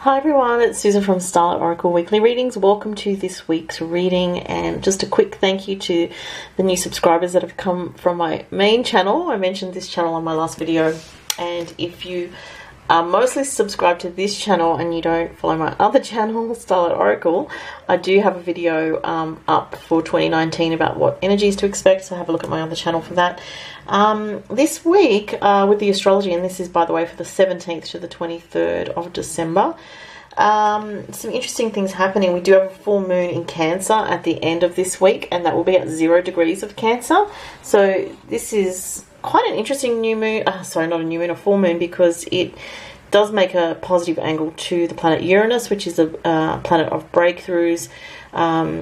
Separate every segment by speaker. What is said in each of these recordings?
Speaker 1: Hi everyone, it's Susan from Starlight Oracle Weekly Readings. Welcome to this week's reading, and just a quick thank you to the new subscribers that have come from my main channel. I mentioned this channel on my last video, and if you are mostly subscribed to this channel and you don't follow my other channel, Starlight Oracle, I do have a video up for 2019 about what energies to expect, so have a look at my other channel for that. This week with the astrology, and this is by the way for the 17th to the 23rd of December, some interesting things happening. We do have a full moon in Cancer at the end of this week, and that will be at 0 degrees of Cancer. So this is quite an interesting new moon, sorry, not a new moon, a full moon, because it does make a positive angle to the planet Uranus, which is a planet of breakthroughs,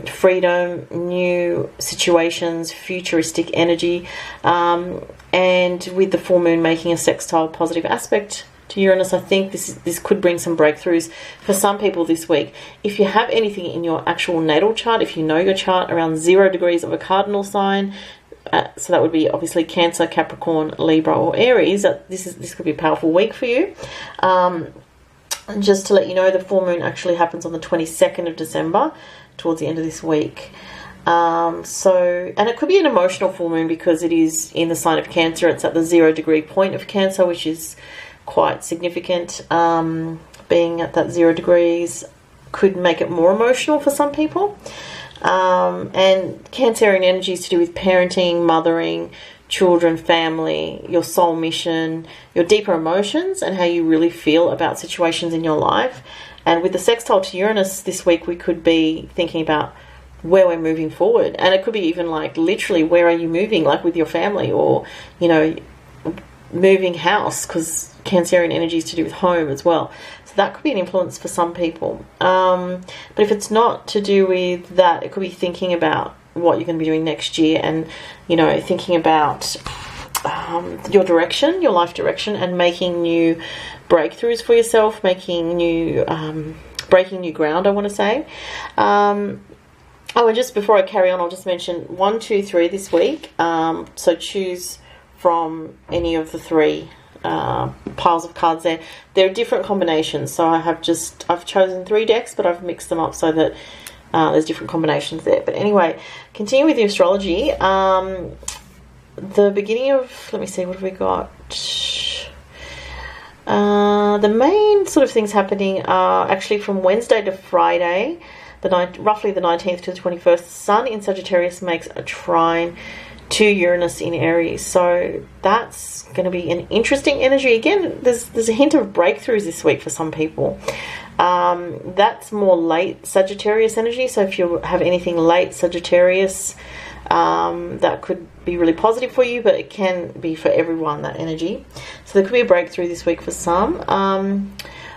Speaker 1: freedom, new situations, futuristic energy, and with the full moon making a sextile positive aspect to Uranus, I think this could bring some breakthroughs for some people this week. If you have anything in your actual natal chart, if you know your chart around 0 degrees of a cardinal sign, so that would be obviously Cancer, Capricorn, Libra or Aries, this could be a powerful week for you. And just to let you know, the full moon actually happens on the 22nd of December, towards the end of this week. And it could be an emotional full moon because it is in the sign of Cancer. It's at the 0 degree point of Cancer, which is quite significant. Being at that 0 degrees could make it more emotional for some people. And Cancerian energy is to do with parenting, mothering, children, family, your soul mission, your deeper emotions, and how you really feel about situations in your life. And with the sextile to Uranus this week, we could be thinking about where we're moving forward. And it could be even like literally, where are you moving, like with your family, or, you know, moving house, because Cancerian energy is to do with home as well. So that could be an influence for some people. But if it's not to do with that, it could be thinking about what you're going to be doing next year, and, you know, thinking about your direction, your life direction, and making new breakthroughs for yourself, making new, breaking new ground, I want to say. Oh, and just before I carry on, I'll just mention 1, 2, 3 this week. So choose from any of the 3 piles of cards there. There are different combinations, so I've chosen 3 decks, but I've mixed them up so that there's different combinations there. But anyway, continue with the astrology. The beginning of, let me see, what have we got? The main sort of things happening are actually from Wednesday to Friday, roughly the 19th to the 21st. The Sun in Sagittarius makes a trine to Uranus in Aries, so that's going to be an interesting energy. Again, there's a hint of breakthroughs this week for some people. That's more late Sagittarius energy, so if you have anything late Sagittarius, that could be really positive for you, but it can be for everyone, that energy. So there could be a breakthrough this week for some.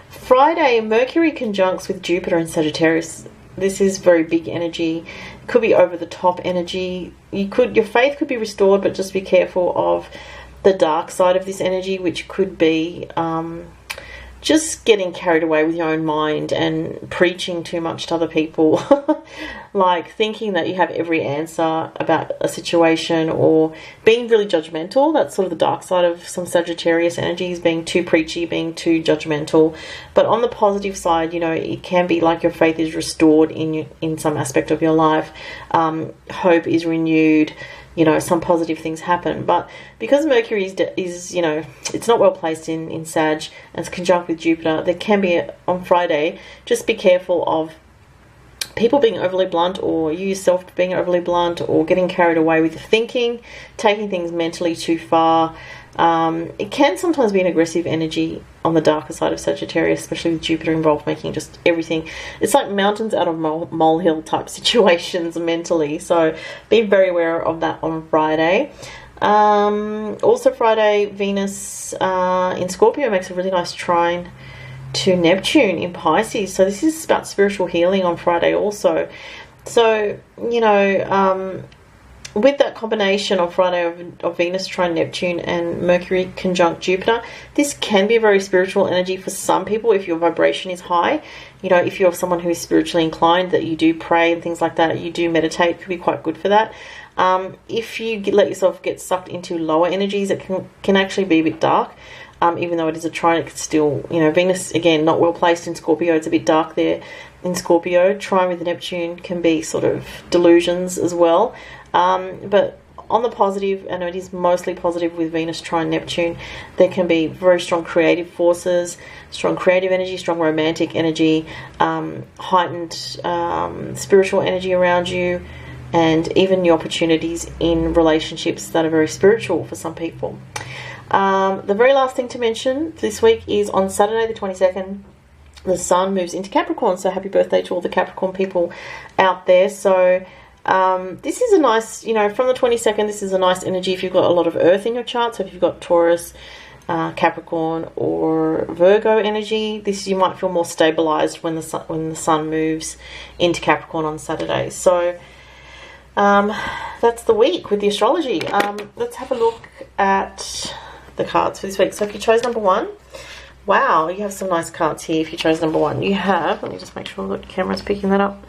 Speaker 1: Friday, Mercury conjuncts with Jupiter in Sagittarius. This is very big energy. It could be over the top energy. Your faith could be restored, but just be careful of the dark side of this energy, which could be just getting carried away with your own mind and preaching too much to other people. Like thinking that you have every answer about a situation, or being really judgmental. That's sort of the dark side of some Sagittarius energies, being too preachy, being too judgmental. But on the positive side, you know, it can be like your faith is restored in some aspect of your life. Hope is renewed. You know, some positive things happen. But because Mercury is you know, it's not well placed in Sag, and it's conjunct with Jupiter, there can be, on Friday, just be careful of people being overly blunt, or you yourself being overly blunt, or getting carried away with your thinking, taking things mentally too far. It can sometimes be an aggressive energy on the darker side of Sagittarius, especially with Jupiter involved, making just everything. It's like mountains out of molehill type situations mentally. So be very aware of that on Friday. Also Friday, Venus in Scorpio makes a really nice trine to Neptune in Pisces. So this is about spiritual healing on Friday also. So, you know, with that combination on Friday of Venus trine Neptune and Mercury conjunct Jupiter, this can be a very spiritual energy for some people if your vibration is high. You know, if you're someone who is spiritually inclined, that you do pray and things like that, you do meditate, it could be quite good for that. If you let yourself get sucked into lower energies, it can actually be a bit dark. even though it is a trine, it's still, you know, Venus, again, not well placed in Scorpio. It's a bit dark there in Scorpio. Trine with Neptune can be sort of delusions as well. But on the positive, and it is mostly positive with Venus trine Neptune, there can be very strong creative forces, strong creative energy, strong romantic energy, heightened spiritual energy around you, and even the opportunities in relationships that are very spiritual for some people. The very last thing to mention this week is on Saturday the 22nd, the Sun moves into Capricorn. So happy birthday to all the Capricorn people out there. So this is a nice, you know, from the 22nd, this is a nice energy if you've got a lot of Earth in your chart. So if you've got Taurus, Capricorn or Virgo energy, this, you might feel more stabilized when the sun moves into Capricorn on Saturday. So that's the week with the astrology. Let's have a look at the cards for this week. So if you chose number 1, wow, you have some nice cards here. If you chose number 1, you have, let me just make sure the camera's picking that up,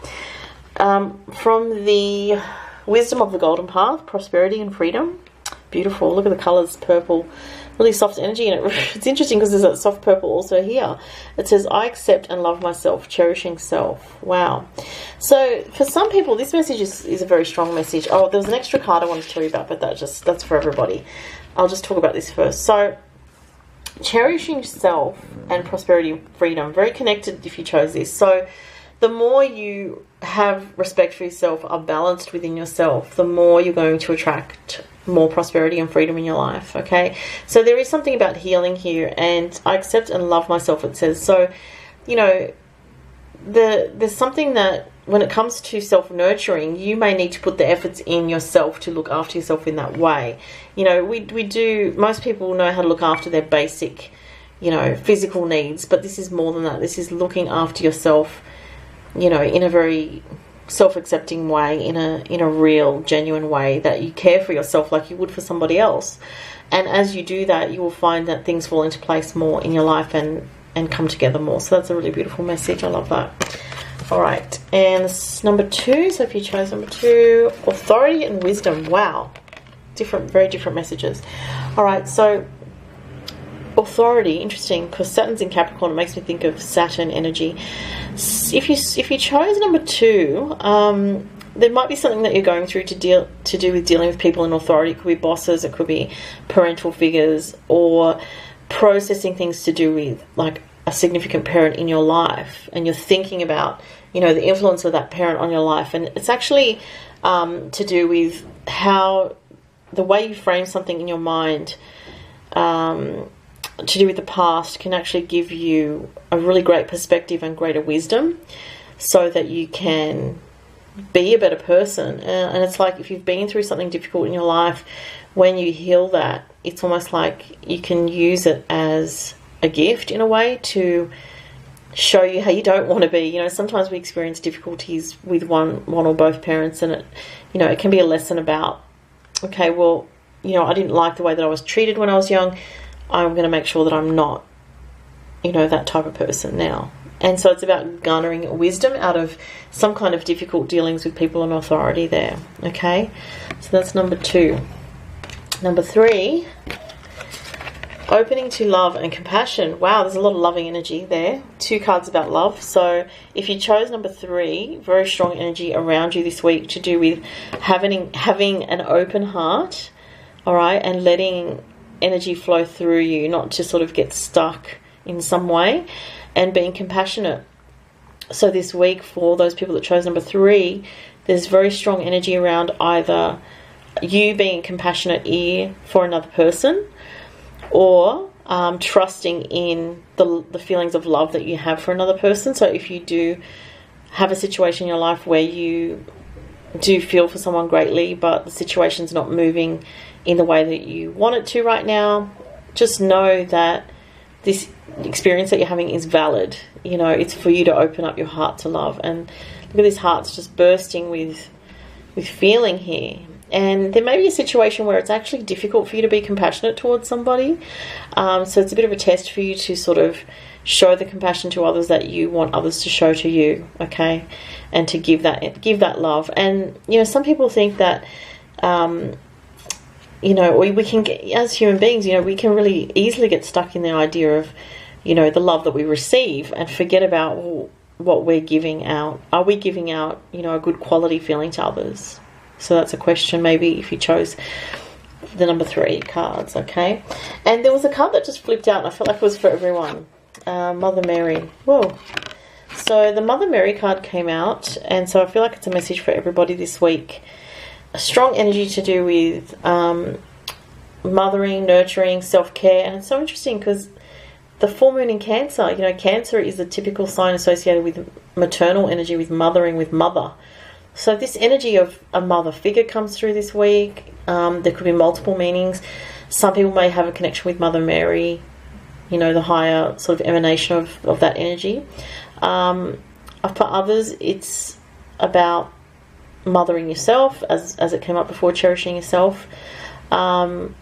Speaker 1: from the Wisdom of the Golden Path, Prosperity and Freedom. Beautiful. Look at the colours, purple, really soft energy. And it's interesting because there's a soft purple also here. It says, I accept and love myself, cherishing self. Wow. So for some people, this message is a very strong message. Oh, there was an extra card I wanted to tell you about, but that's for everybody. I'll just talk about this first. So cherishing self and prosperity and freedom, very connected if you chose this. So the more you have respect for yourself, are balanced within yourself, the more you're going to attract more prosperity and freedom in your life, okay? So there is something about healing here, and I accept and love myself, it says. So, you know, there's something that when it comes to self-nurturing, you may need to put the efforts in yourself to look after yourself in that way. You know, we do, most people know how to look after their basic, you know, physical needs, but this is more than that. This is looking after yourself, you know, in a very self-accepting way, in a real, genuine way, that you care for yourself like you would for somebody else. And as you do that, you will find that things fall into place more in your life and come together more. So that's a really beautiful message. I love that. All right, and this number 2. So if you chose number 2, Authority and Wisdom. Wow, very different messages. All right, so authority, interesting, because Saturn's in Capricorn. It makes me think of Saturn energy. If you chose number 2, there might be something that you're going through to do with dealing with people in authority. It could be bosses, it could be parental figures, or processing things to do with like a significant parent in your life, and you're thinking about, you know, the influence of that parent on your life. And it's actually to do with how the way you frame something in your mind, to do with the past, can actually give you a really great perspective and greater wisdom so that you can be a better person. And it's like if you've been through something difficult in your life, when you heal that, it's almost like you can use it as a gift in a way to show you how you don't want to be. You know, sometimes we experience difficulties with one or both parents, and it, you know, it can be a lesson about, okay, well, you know, I didn't like the way that I was treated when I was young. I'm going to make sure that I'm not, you know, that type of person now. And so it's about garnering wisdom out of some kind of difficult dealings with people in authority there, okay? So that's number 2. Number 3, opening to love and compassion. Wow, there's a lot of loving energy there. 2 cards about love. So if you chose number 3, very strong energy around you this week to do with having an open heart, all right, and letting energy flow through you, not to sort of get stuck in some way, and being compassionate. So this week, for those people that chose number 3, there's very strong energy around either you being a compassionate ear for another person, or trusting in the feelings of love that you have for another person. So if you do have a situation in your life where you do feel for someone greatly, but the situation's not moving in the way that you want it to right now, just know that this experience that you're having is valid. You know, it's for you to open up your heart to love. And look at this heart's just bursting with feeling here. And there may be a situation where it's actually difficult for you to be compassionate towards somebody. So it's a bit of a test for you to sort of show the compassion to others that you want others to show to you, okay? And to give that love. And, you know, some people think that you know, we can get, as human beings, you know, we can really easily get stuck in the idea of, you know, the love that we receive and forget about what we're giving out. Are we giving out, you know, a good quality feeling to others? So that's a question, maybe, if you chose the number 3 cards, okay? And there was a card that just flipped out, and I felt like it was for everyone. Mother Mary. Whoa. So the Mother Mary card came out, and so I feel like it's a message for everybody this week. A strong energy to do with mothering, nurturing, self-care. And it's so interesting because the full moon in Cancer, you know, Cancer is the typical sign associated with maternal energy, with mothering, with mother. So this energy of a mother figure comes through this week. There could be multiple meanings. Some people may have a connection with Mother Mary, you know, the higher sort of emanation of that energy. For others, it's about mothering yourself, as it came up before, cherishing yourself. And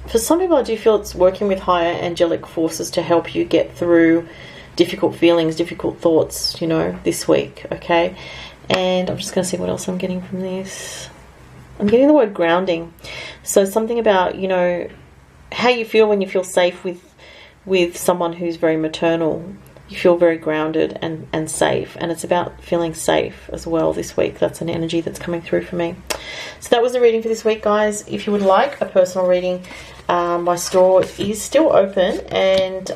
Speaker 1: for some people, I do feel it's working with higher angelic forces to help you get through difficult feelings, difficult thoughts, you know, this week, okay? And I'm just going to see what else I'm getting from this. I'm getting the word grounding. So something about, you know, how you feel when you feel safe with someone who's very maternal. You feel very grounded and safe, and it's about feeling safe as well this week. That's an energy that's coming through for me. So that was the reading for this week, guys. If you would like a personal reading, my store is still open, and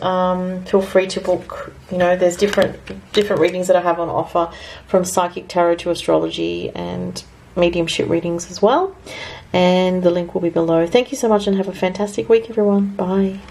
Speaker 1: feel free to book. You know, there's different readings that I have on offer, from psychic tarot to astrology and mediumship readings as well, and the link will be below. Thank you so much, and have a fantastic week, everyone. Bye.